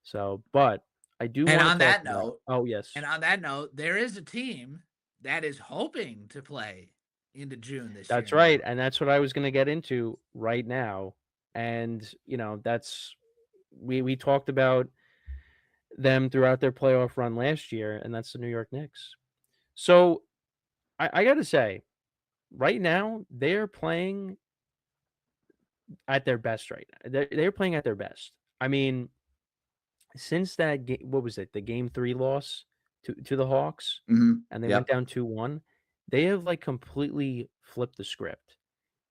So, but I do And want to on talk that about. note Oh yes, and on that note, there is a team that is hoping to play into June this year that's in right, Orlando. and that's what I was going to get into right now. And that's we talked about them throughout their playoff run last year, and that's the New York Knicks. So I got to say, right now they're playing at their best right now. They're playing at their best. I mean, since that game, what was it? The game 3 loss to the Hawks, Mhm. and they went Yep. down 2-1. They have, like, completely flipped the script.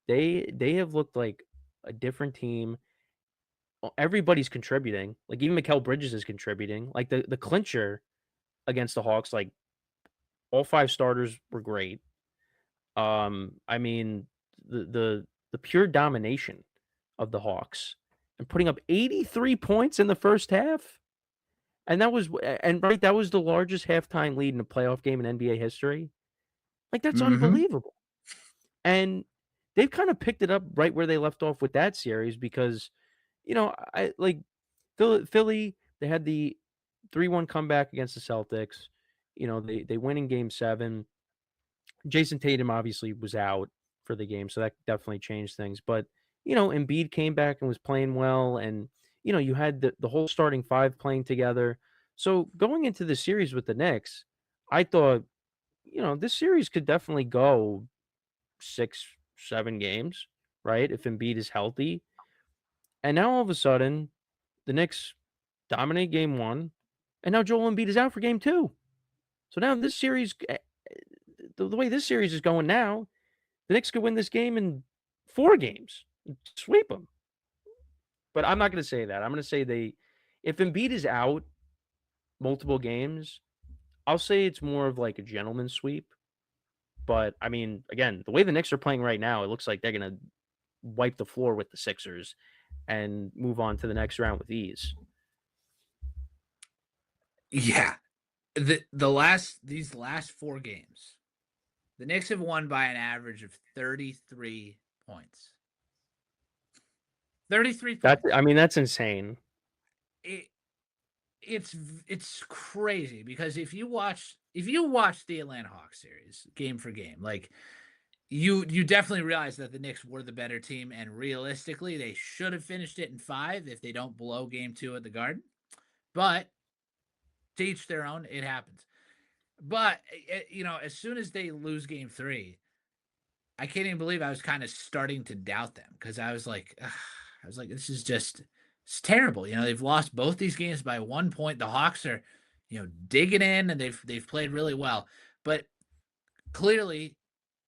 They have looked like a different team. Everybody's contributing. Like, even Mikal Bridges is contributing. Like, the clincher against the Hawks, like, all 5 starters were great. I mean, the pure domination of the Hawks and putting up 83 points in the first half. And that was right, that was the largest halftime lead in a playoff game in NBA history. Like, that's Mhm. unbelievable. And they've kind of picked it up right where they left off with that series because, I like Philly, they had the 3-1 comeback against the Celtics. They win in game 7. Jason Tatum obviously was out for the game, so that definitely changed things. But, Embiid came back and was playing well, and, you had the whole starting 5 playing together. So going into the series with the Knicks, I thought, this series could definitely go 6, 7 games, right? If Embiid is healthy. And now all of a sudden, the Knicks dominate game 1, and now Joel Embiid is out for game 2. So now this series, the way this series is going now, the Knicks could win this game in 4 games, sweep them. But I'm not gonna say that. I'm gonna say if Embiid is out multiple games, I'll say it's more of like a gentleman's sweep. But I mean, again, the way the Knicks are playing right now, it looks like they're gonna wipe the floor with the Sixers and move on to the next round with ease. Yeah. These last 4 games, the Knicks have won by an average of 33 points. 33 I points. mean, that's insane. It it's crazy because if you watch the Atlanta Hawks series game for game, like you definitely realize that the Knicks were the better team, and realistically, they should have finished it in 5 if they don't blow game 2 at the Garden. But to each their own, it happens. But as soon as they lose game 3, I can't even believe I was kind of starting to doubt them because I was like, "Ugh," I was like, this is just it's terrible. They've lost both these games by 1 point. The Hawks are, digging in and they've played really well. But clearly,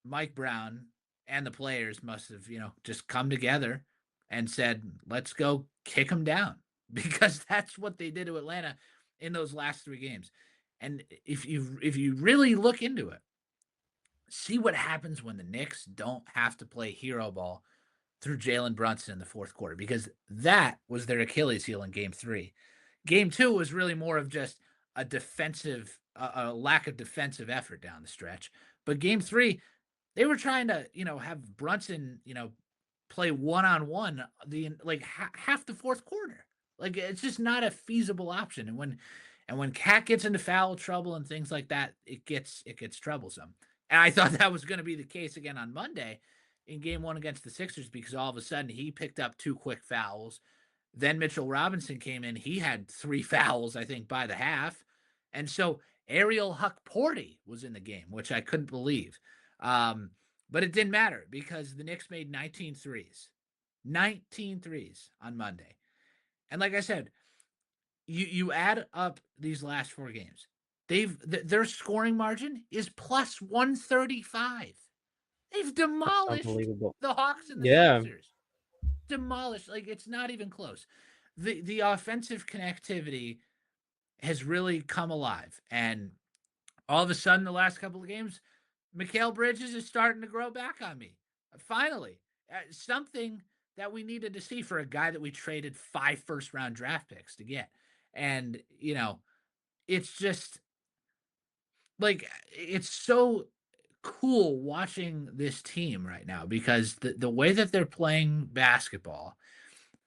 Mike Brown and the players must have, just come together and said, let's go kick them down because that's what they did to Atlanta in those last 3 games. And if you really look into it, see what happens when the Knicks don't have to play hero ball through Jalen Brunson in the fourth quarter because that was their Achilles heel in game 3. Game 2 was really more of just a lack of defensive effort down the stretch. But game 3, they were trying to, have Brunson, play one-on-one half the fourth quarter. Like it's just not a feasible option. And when Cat gets into foul trouble and things like that, it gets troublesome. And I thought that was going to be the case again on Monday in game 1 against the Sixers because all of a sudden he picked up 2 quick fouls. Then Mitchell Robinson came in. He had 3 fouls, I think, by the half. And so Ariel Huck-Porty was in the game, which I couldn't believe. Um, but it didn't matter because the Knicks made 19 threes. 19 threes on Monday. And like I said, you add up these last 4 games. Their scoring margin is plus 135. They've That's demolished unbelievable. the Hawks and the Yeah. Sixers. Demolished. Like it's not even close. The offensive connectivity has really come alive. And all of a sudden, the last couple of games, Mikal Bridges is starting to grow back on me. Finally, something that we needed to see for a guy that we traded 5 first-round draft picks to get. And, it's just like it's so cool watching this team right now because the way that they're playing basketball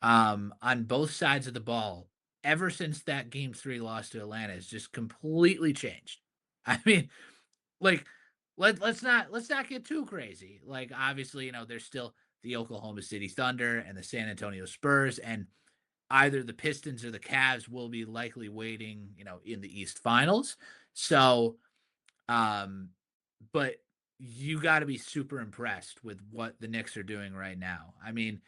on both sides of the ball ever since that game 3 loss to Atlanta has just completely changed. I mean, like, let's not get too crazy. Like, obviously, there's still the Oklahoma City Thunder and the San Antonio Spurs, and either the Pistons or the Cavs will be likely waiting, in the East Finals. So, um, but you got to be super impressed with what the Knicks are doing right now. I mean,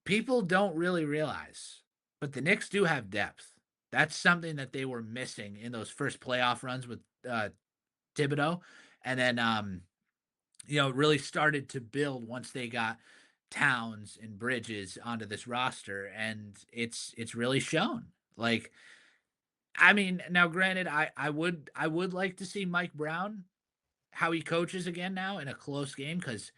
people don't really realize, but the Knicks do have depth. That's something that they were missing in those first playoff runs with Thibodeau, and then really started to build once they got Towns and Bridges onto this roster, and it's really shown. Like, I mean, now granted, I would like to see Mike Brown how he coaches again now in a close game because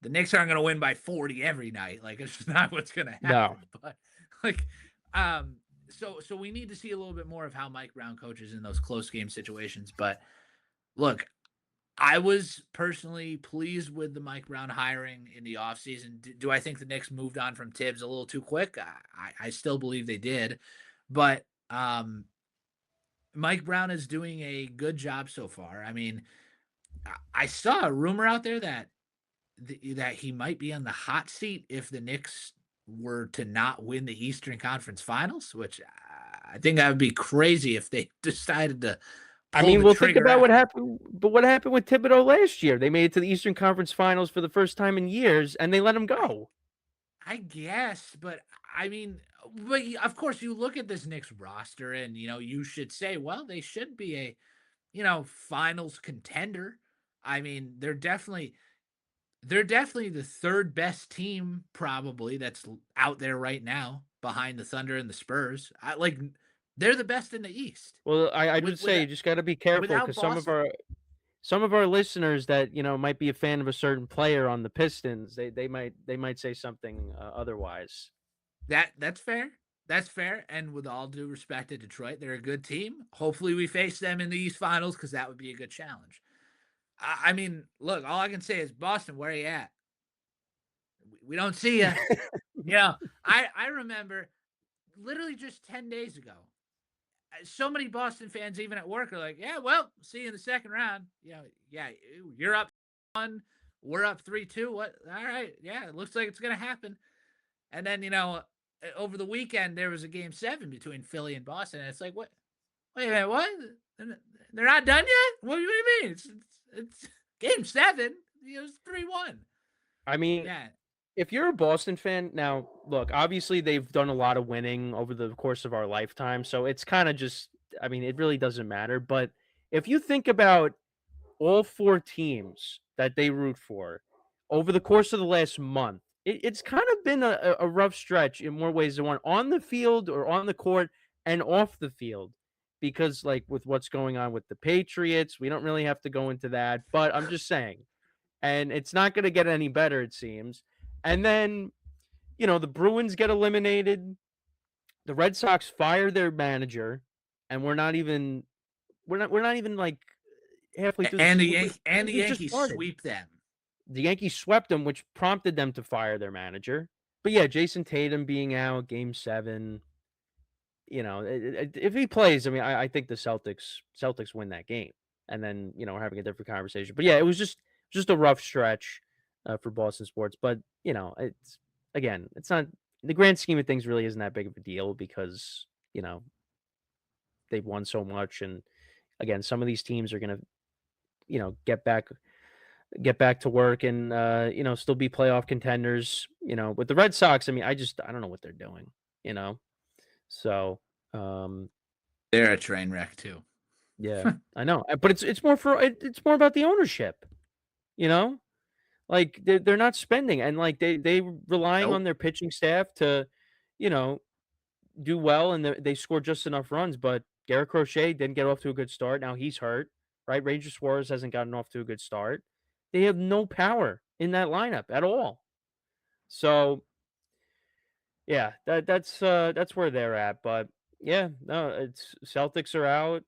the Knicks aren't going to win by 40 every night. Like, it's just not what's going to No. happen. But like, um, so we need to see a little bit more of how Mike Brown coaches in those close game situations. But look, I was personally pleased with the Mike Brown hiring in the offseason. Do I think the Knicks moved on from Tibbs a little too quick? I still believe they did, but Mike Brown is doing a good job so far. I mean, I saw a rumor out there that that he might be on the hot seat if the Knicks were to not win the Eastern Conference Finals, which I think that would be crazy if they decided to I pull mean, the well, think trigger about what after. happened but what happened with Thibodeau last year? They made it to the Eastern Conference Finals for the first time in years, and they let him I go. I guess, but I mean, of course, you look at this Knicks roster, and you should say, well, they should be a finals contender. I mean, they're definitely the third best team probably that's out there right now behind the Thunder and the Spurs. They're the best in the East Well, I with would say you just gotta be careful without because Boston. some of our listeners that, might be a fan of a certain player on the Pistons, they might say something, otherwise. That's fair. That's fair. And with all due respect to Detroit, they're a good team. Hopefully, we face them in the East Finals because that would be a good challenge. I mean, look, all I can say is Boston, where are you at? We don't see you. I remember literally just 10 days ago. So many Boston fans, even at work, are like, "Yeah, well, see you in the second round." Yeah, you're up one, we're up 3-2. What? All right, yeah, it looks like it's gonna happen. And then over the weekend there was a game 7 between Philly and Boston, and it's like, what? Wait a minute, what? They're not done yet? What do you mean? It's game 7. It's 3-1. I mean, Yeah, if you're a Boston fan now, look, obviously, they've done a lot of winning over the course of our lifetime, so it's kinda just I mean, it really doesn't matter, but if you think about all 4 teams that they root for over the course of the last month, it's kind of been a rough stretch in more ways than one, on the field or on the court and off the field, because, like, with what's going on with the Patriots, we don't really have to go into that, but I'm just saying, and it's not gonna get any better, it seems, and then, the Bruins get eliminated, the Red Sox fire their manager, and we're not even, like, halfway through the and the season. Yan- and the We just Yankees started. sweep them. The Yankees swept them, which prompted them to fire their manager. But yeah, Jason Tatum being out, Game 7, if he plays, I mean, I think the Celtics win that game, and then we're having a different conversation. But yeah, it was just a rough stretch for Boston sports. But it's again, it's not the grand scheme of things really isn't that big of a deal because they've won so much, and again, some of these teams are gonna get back to work and still be playoff contenders. With the Red Sox, I mean, I don't know what they're doing. You know, so They're a train wreck too. yeah, I know, but it's more about the ownership. You know, like they're not spending and like they relying on Nope. their pitching staff to, you know, do well and they score just enough runs. But Garrett Crochet didn't get off to a good start. Now he's hurt, right? Ranger Suarez hasn't gotten off to a good start. They have no power in that lineup at all. So yeah, that's where they're at. But yeah, no, it's Celtics are out.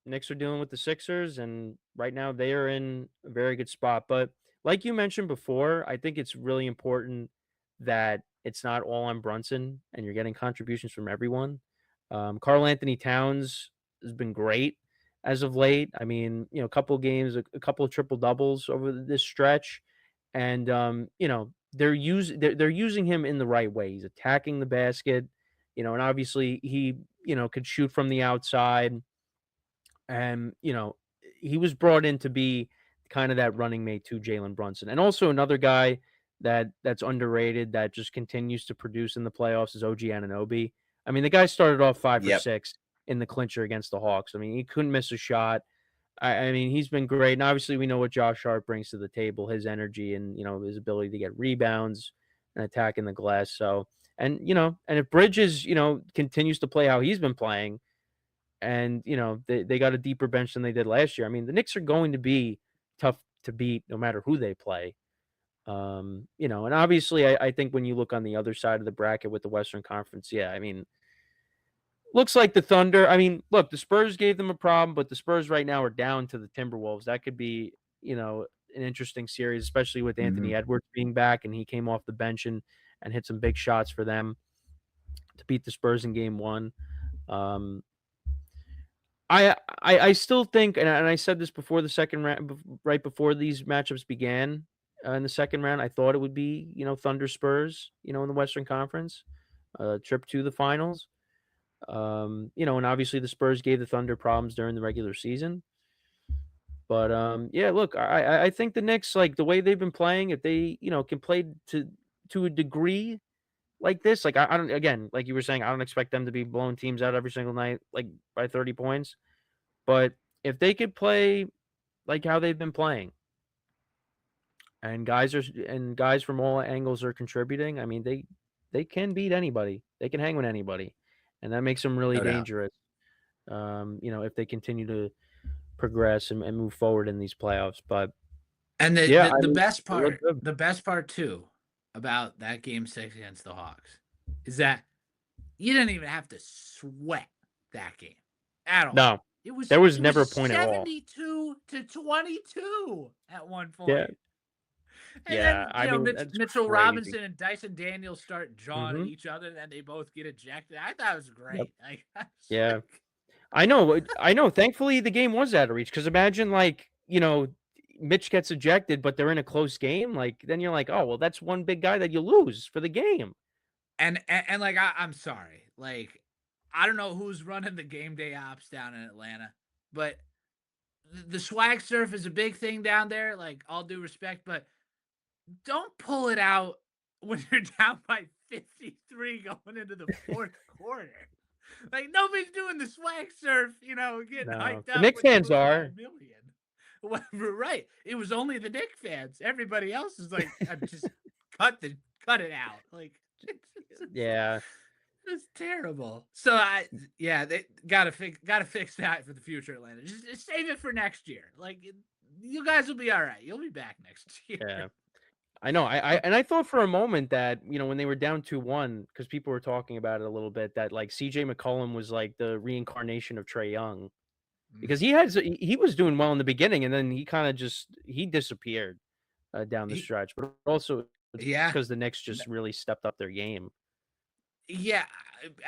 Knicks are dealing with the Sixers, and right now they are in a very good spot. But like you mentioned before, I think it's really important that it's not all on Brunson and you're getting contributions from everyone. Karl Anthony Towns has been great as of late. I mean, a couple games, a couple of triple doubles over this stretch, and they're using him in the right way. He's attacking the basket, and obviously he could shoot from the outside, and he was brought in to be kind of that running mate to Jalen Brunson, and also another guy that's underrated that just continues to produce in the playoffs is OG Anunoby. I mean, the guy started off 5 for Yep. 6 in the clincher against the Hawks. I mean, he couldn't miss a shot. I mean, he's been great, and obviously we know what Josh Hart brings to the table, his energy and his ability to get rebounds and attack in the glass. So, and if Bridges continues to play how he's been playing, and they got a deeper bench than they did last year. I mean, the Knicks are going to be tough to beat no matter who they play. And obviously I think when you look on the other side of the bracket with the Western Conference, yeah, I mean, looks like the Thunder. I mean, look, the Spurs gave them a problem, but the Spurs right now are down to the Timberwolves. That could be, an interesting series, especially with Hmm. Anthony Edwards being back and he came off the bench and hit some big shots for them to beat the Spurs in game one. Um, I still think, and I said this before the second round, right before these matchups began in the second round. I thought it would be Thunder Spurs, in the Western Conference, trip to the finals. And obviously the Spurs gave the Thunder problems during the regular season. But yeah, look, I think the Knicks, like the way they've been playing, if they can play to a degree like this, like I don't, again, like you were saying, I don't expect them to be blowing teams out every single night, like by 30 points. But if they could play like how they've been playing, and guys from all angles are contributing, I mean they can beat anybody. They can hang with anybody, and that makes them really No doubt. dangerous. If they continue to progress and move forward in these playoffs. But And the, yeah, the I the mean, best they look part, good. the best part too about that game 6 against the Hawks is that you didn't even have to sweat that game at all. No, It was there was it was never a point at all. 72-22 at one Yeah, point. And yeah. then, I mean, that's Mitchell crazy. Robinson and Dyson Daniels start jawing at Hmm. each other, and then they both get ejected. I thought it was Yep. great. Like, I was Yeah. like, I know. I know. Thankfully, the game was out of reach because imagine like Mitch gets ejected, but they're in a close game. Like then you're like, oh well, that's one big guy that you lose for the game. and like I'm sorry, like I don't know who's running the game day ops down in Atlanta, but the swag surf is a big thing down there. Like all due respect, but don't pull it out when you're down by 53 going into the fourth quarter. Like nobody's doing the swag surf, getting No, hyped the up Knicks when you fans lose by a are. million. Well, right. It was only the Knicks fans. Everybody else is like, just cut it out. Like Yeah, it's terrible. So yeah, they gotta fix that for the future, Atlanta. Just save it for next year. Like you guys will be all right. You'll be back next year. yeah. I know. I thought for a moment that when they were down 2-1, because people were talking about it a little bit, that like CJ McCollum was like the reincarnation of Trey Young Mm. because he was doing well in the beginning and then he kind of just he disappeared down the He, stretch. But also it's yeah. because the Knicks just really stepped up their game. Yeah,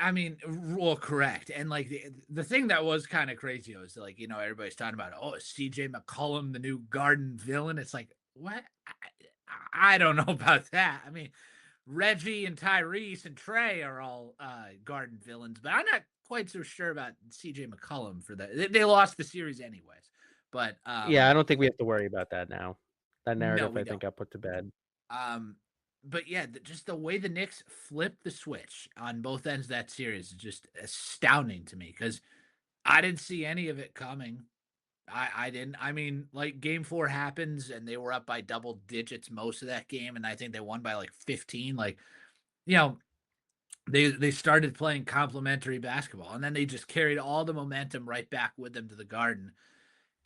I mean, well, correct. And like the thing that was kind of crazy was like, everybody's talking about, oh, CJ McCollum, the new Garden villain. It's like, what? I don't know about that. I mean, Reggie and Tyrese and Trey are all Garden villains, but I'm not quite so sure about CJ McCollum for that. They lost the series anyways. But Yeah, I don't think we have to worry about that now. That no, narrative, we I don't. think, I put to bed. Um, but yeah, just the way the Knicks flipped the switch on both ends of that series is just astounding to me because I didn't see any of it coming. I didn't. I mean, like game 4 happens and they were up by double digits most of that game, and I think they won by like 15. Like, you know, they started playing complementary basketball, and then they just carried all the momentum right back with them to the Garden.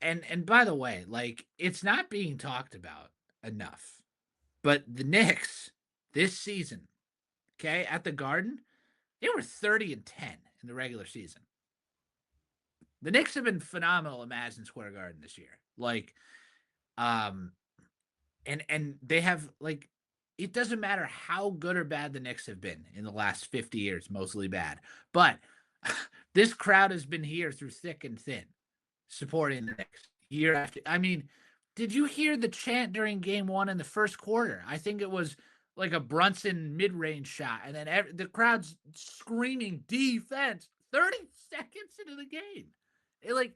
And by the way, like it's not being talked about enough. But the Knicks this season, okay, at the Garden, they were 30-10 in the regular season. The Knicks have been phenomenal at Madison Square Garden this year. Like, um, and they have like it doesn't matter how good or bad the Knicks have been in the last 50 years, mostly bad. But This crowd has been here through thick and thin, supporting the Knicks year after. I mean, did you hear the chant during game one in the first quarter? I think it was like a Brunson mid-range shot, and then the crowd's screaming defense 30 seconds into the game. It, like,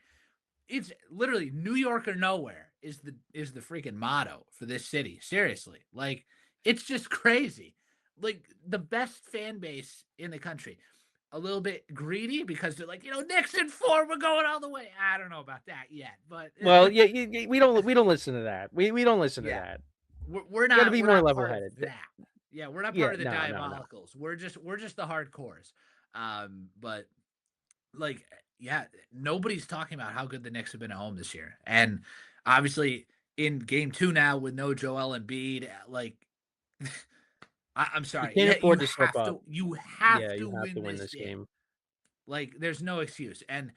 it's literally New York or nowhere is the freaking motto for this city. Seriously. Like, it's just crazy. Like, the best fan base in the country. A little bit greedy because they're like, Knicks in four, we're going all the way. I don't know about that yet, but Well, yeah, we don't listen to that. We don't listen to yeah, that. we're You gotta not be we're more not part of level-headed. that. Yeah, we're not part Yeah, of the no. diabolicals. We're just the hardcores. But like, yeah, nobody's talking about how good the Knicks have been at home this year. And obviously in game two now with no Joel Embiid, like I'm You sorry. can't Yeah, you afford to slip have up. to you Yeah, have to you have to win win this this game. game. Like, there's no excuse. And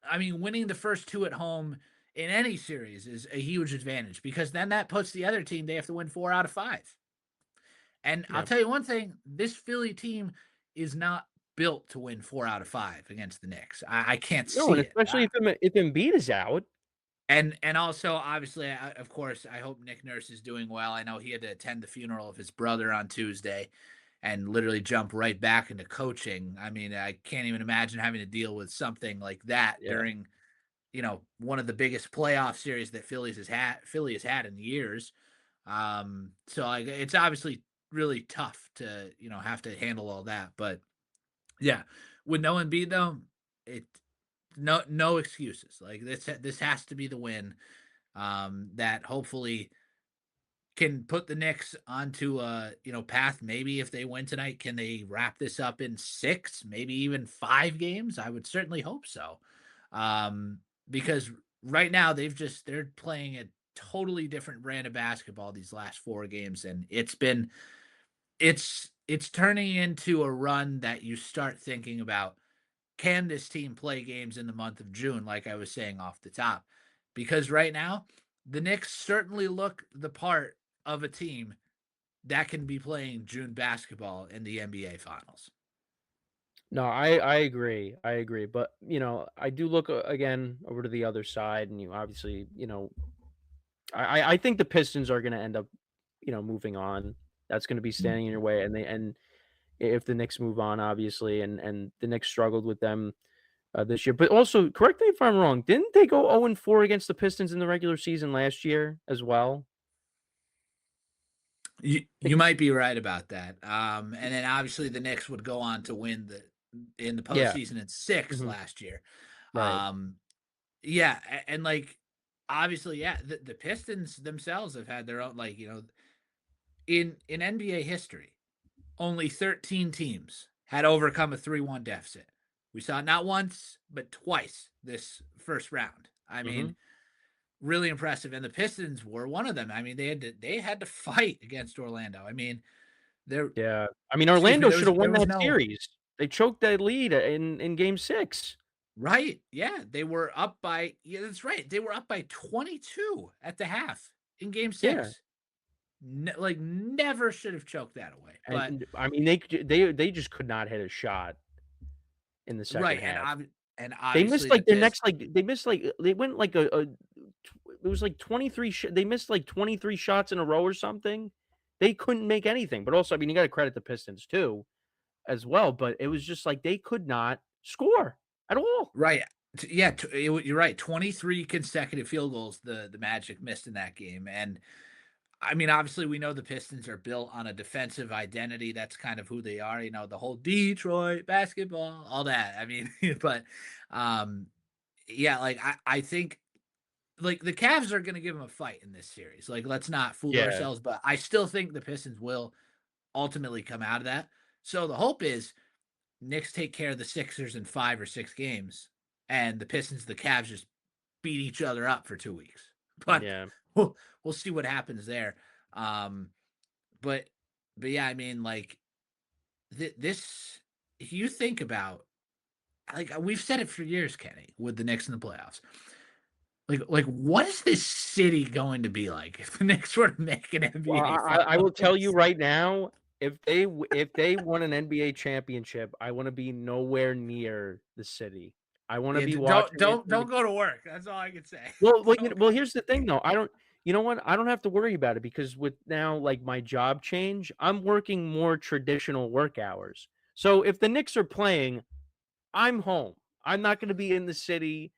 I mean, winning the first two at home in any series is a huge advantage because then that puts the other team, they have to win 4 out of 5. And I'll Yeah. tell you one thing, this Philly team is not built to win 4 out of 5 against the Knicks. I can't No, and see it. especially if Embiid is out. And also, obviously, of course, I hope Nick Nurse is doing well. I know he had to attend the funeral of his brother on Tuesday and literally jump right back into coaching. I mean, I can't even imagine having to deal with something like that Yeah. during one of the biggest playoff series that Philly has had in years. So like, it's obviously really tough to, have to handle all that. But yeah, with no Embiid though, it no excuses. Like, this has to be the win. That hopefully can put the Knicks onto a path. Maybe if they win tonight, can they wrap this up in 6, maybe even 5 games? I would certainly hope so. Because right now they're playing a totally different brand of basketball these last 4 games, and it's turning into a run that you start thinking about, can this team play games in the month of June, like I was saying off the top? Because right now, the Knicks certainly look the part of a team that can be playing June basketball in the NBA Finals. No, I agree. I agree. But, I do look, again over to the other side, and you obviously, I think the Pistons are gonna end up, moving on. That's gonna be standing in your way, and if the Knicks move on, obviously, and the Knicks struggled with them, this year. But also, correct me if I'm wrong, didn't they go 0-4 against the Pistons in the regular season last year as well? I You think might be right about that. And then obviously the Knicks would go on to win in the yeah, postseason in 6 mhm, last year. right. Um, yeah, and like, obviously, yeah, the Pistons themselves have had their own, like, in NBA history, only 13 teams had overcome a 3-1 deficit. We saw it not once, but twice this first round. I mean, Mhm. really impressive. And the Pistons were one of them. I mean, they had to fight against Orlando. I mean, there Yeah. I mean, excuse me, Orlando there should was have there won was that no series. They choked that lead in game 6. right. Yeah, they were up by, yeah, that's right. They were up by 22 at the half in game Yeah, 6. Like, never should have choked that away. But I mean, they just could not hit a shot in the second right, half. and They missed, obviously the like, their Pist next, like they missed, like they went, like, it was, like, 23 they missed, like, 23 shots in a row or something. They couldn't make anything, but also, I mean, you gotta credit the Pistons too, as well, but it was just like they could not score at all. right. Yeah, you're right. 23 consecutive field goals the Magic missed in that game. And I mean, obviously, we know the Pistons are built on a defensive identity. That's kind of who they are. The whole Detroit basketball, all that. I mean, but um, yeah, like, I think, like, the Cavs are going to give them a fight in this series. Like, let's not fool Yeah. ourselves. But I still think the Pistons will ultimately come out of that. So the hope is Knicks take care of the Sixers in 5 or 6 games, and the Pistons, the Cavs just beat each other up for 2 weeks. But Yeah. we'll see what happens there. Um, but but yeah, I mean, like, this. If you think about, like, we've said it for years, Kenny, with the Knicks in the playoffs. Like, what is this city going to be like if the Knicks were to make an Well, NBA I will tell you Finals? right now, if they won an NBA championship, I wanna be nowhere near the city. I wanna Yeah, be don't watching it don't from the don't go to work. That's all I can say. Don't well, go. here's the thing though, I don't you know what? I don't have to worry about it because with now, like, my job change, I'm working more traditional work hours. So if the Knicks are playing, I'm home. I'm not gonna be in the city,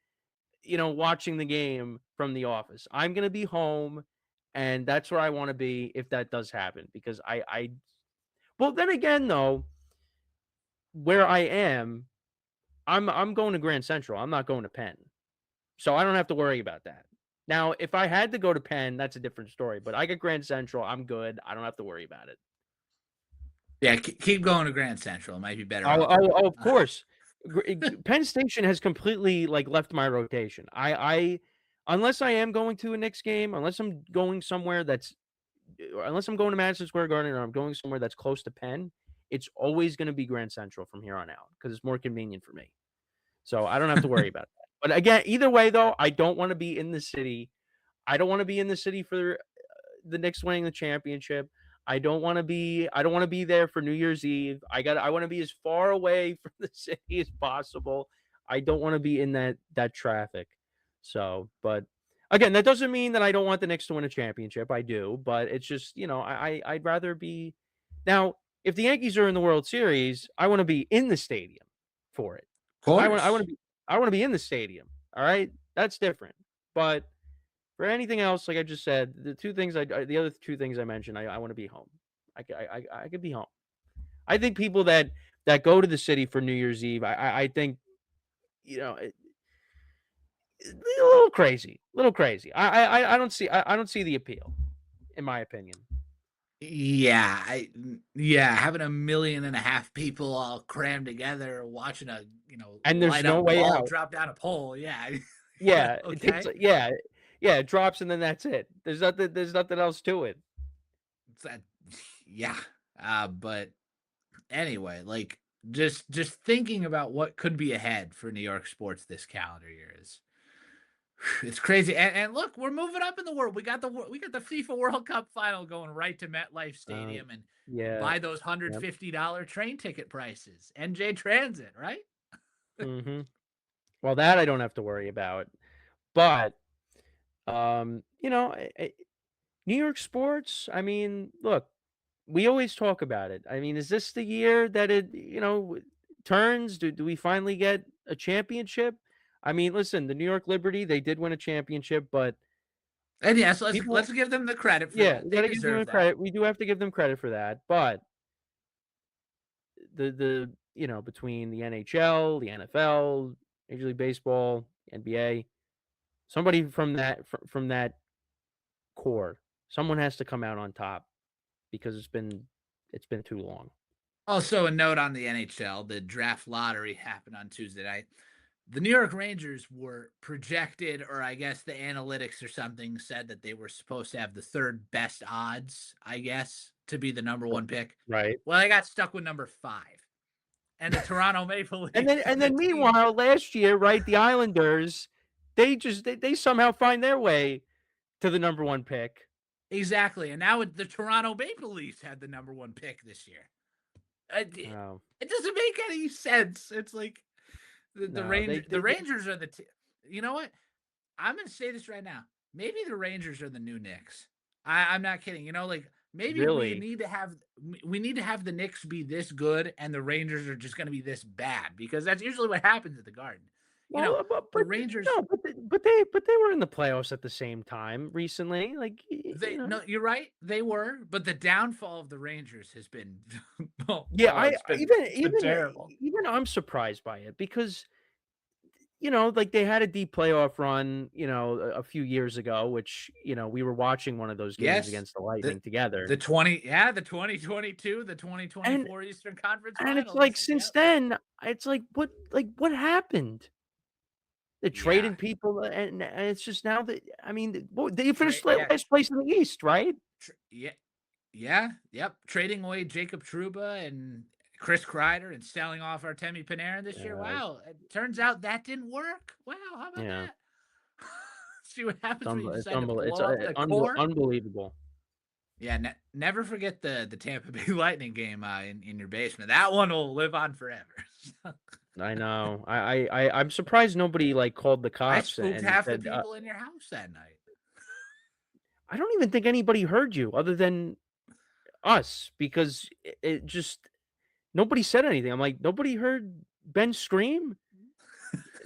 watching the game from the office. I'm gonna be home, and that's where I wanna be if that does happen because I well, then again, though, where I am, I'm going to Grand Central. I'm not going to Penn, so I don't have to worry about that. Now, if I had to go to Penn, that's a different story. But I get Grand Central. I'm good. I don't have to worry about it. Yeah, keep going to Grand Central. It might be better Oh, off. oh, oh, of course. Penn Station has completely like left my rotation. I unless I am going to a Knicks game, unless I'm going somewhere that's unless I'm going to Madison Square Garden or I'm going somewhere that's close to Penn, it's always going to be Grand Central from here on out because it's more convenient for me. So I don't have to worry about that. But again, either way though, I don't want to be in the city. I don't want to be in the city for the Knicks winning the championship. I don't want to be there for New Year's Eve. I want to be as far away from the city as possible. I don't want to be in that traffic. So, but again, that doesn't mean that I don't want the Knicks to win a championship. I do, but it's just, I'd rather be now if the Yankees are in the World Series, I want to be in the stadium for it. Of I want course. to be I want to be in the stadium. All right? That's different. But for anything else, like I just said, the other 2 things I mentioned, I wanna be home. I could be home. I think people that go to the city for New Year's Eve, I think, a little crazy. I don't see the appeal, in my opinion. Yeah, yeah, having 1.5 million people all crammed together, watching a And there's light no up way ball out. drop down a pole. Yeah, yeah, Yeah, it takes okay. it drops and then that's it. There's nothing else to it. It's that, yeah. But anyway, like just thinking about what could be ahead for New York sports this calendar year is it's crazy. And look, we're moving up in the world. We got the FIFA World Cup final going right to MetLife Uh, Stadium and yeah, buy those yep, $150 train ticket prices. NJ Transit, right? mhm. Well, that I don't have to worry about, but, New York sports, I mean, look, we always talk about it. I mean, is this the year that it, turns? Do we finally get a championship? I mean, listen, the New York Liberty, they did win a championship, but And yes, let's people give them the credit for yeah, that. we They gotta give them deserve that. credit. We do have to give them credit for that, but between the NHL, the NFL, Major League Baseball, NBA, somebody from that core, someone has to come out on top because it's been too long. Also, a note on the NHL, the draft lottery happened on Tuesday night. The New York Rangers were projected, or I guess the analytics or something said that they were supposed to have the third best odds, I guess, to be the number one pick. Right. Well, I got stuck with number 5. And the Toronto Maple And then Leafs, and the then team. meanwhile, last year, right, the Islanders, they somehow find their way to the number 1 pick. Exactly. And now the Toronto Maple Leafs had the number one pick this year. Oh, It doesn't make any sense. It's like no, The Rangers are you know what? I'm gonna say this right now. Maybe the Rangers are the new Knicks. I'm not kidding. Like maybe really? we need to have the Knicks be this good and the Rangers are just gonna be this bad because that's usually what happens at the Garden. Well, The but Rangers no, but they were in the playoffs at the same time recently, like, no, you're right, they were, but the downfall of the Rangers has been Yeah, it's been terrible. even I'm surprised by it because, like, they had a deep playoff run, a few years ago, which, we were watching one of those games Yes. against the The Lightning together, the 2022, the and 2024 Eastern Conference And it's like Finals. since Yep. then, it's what happened? They're Yeah. trading people, and it's just now that I mean, they finished Yeah. last place in the East, right? Yeah. Yeah. Yep. Trading away Jacob Trouba and Chris Kreider and selling off Artemi Panarin this year. Yeah, Wow. It turns out that didn't work. Wow. How about yeah, that? See what happens when you decide to it's blow up the core? unbelievable. Yeah, never forget the Tampa Bay Lightning game in your basement. That one will live on forever. I know. I'm surprised nobody, like, called the I cops spooked and half the said, people in your house that night. I don't even think anybody heard you other than us because it just nobody said anything. I'm like, "Nobody heard Ben scream?"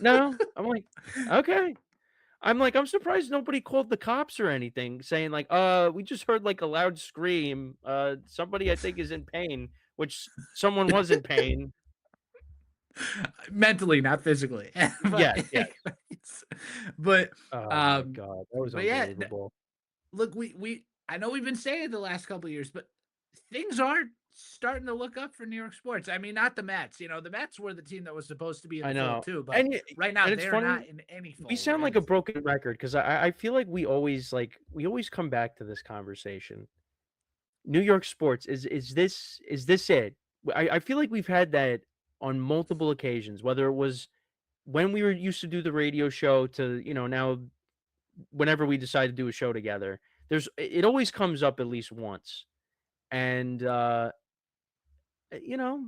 "No." I'm like, "Okay." I'm like, "I'm surprised nobody called the cops or anything saying like, we just heard like a loud scream. Somebody I think is in pain," which someone was in pain. Mentally, not physically. but Yes, yes. but Oh my um god, that was but yeah, unbelievable. look, we I know we've been saying it the last couple of years, but things are starting to look up for New York sports. I mean, not the Mets. The Mets were the team that was supposed to be in I the fold know. too, but And right now it's they're funny, not in any we fold or sound like a anything. broken record because I feel like we always come back to this conversation. New York sports, is this it? I feel like we've had that on multiple occasions, whether it was when we were used to do the radio show to, now whenever we decide to do a show together, it always comes up at least once. And you know,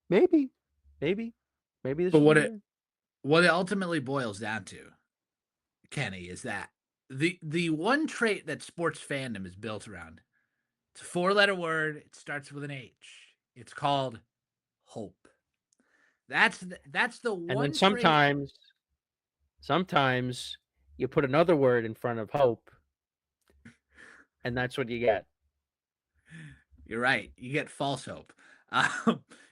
maybe, maybe, maybe this But is the year. what it ultimately boils down to, Kenny, is that the one trait that sports fandom is built around. It's a four-letter word. It starts with an H. It's called hope. That's the And then one trait. sometimes you put another word in front of hope, and that's what you get. You're right. You get false hope,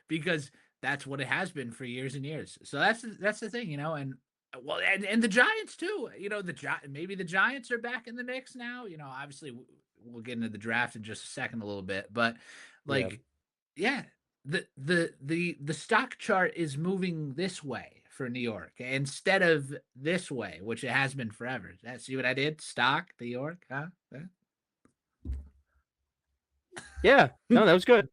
because that's what it has been for years and years. So that's the thing, and well, and the Giants too. Maybe the Giants are back in the mix now. Obviously we'll get into the draft in just a second, a little bit, but Yeah. like, yeah, the stock chart is moving this way for New York instead of this way, which it has been forever. See what I did? Stock New York, huh? Yeah. No, that was good.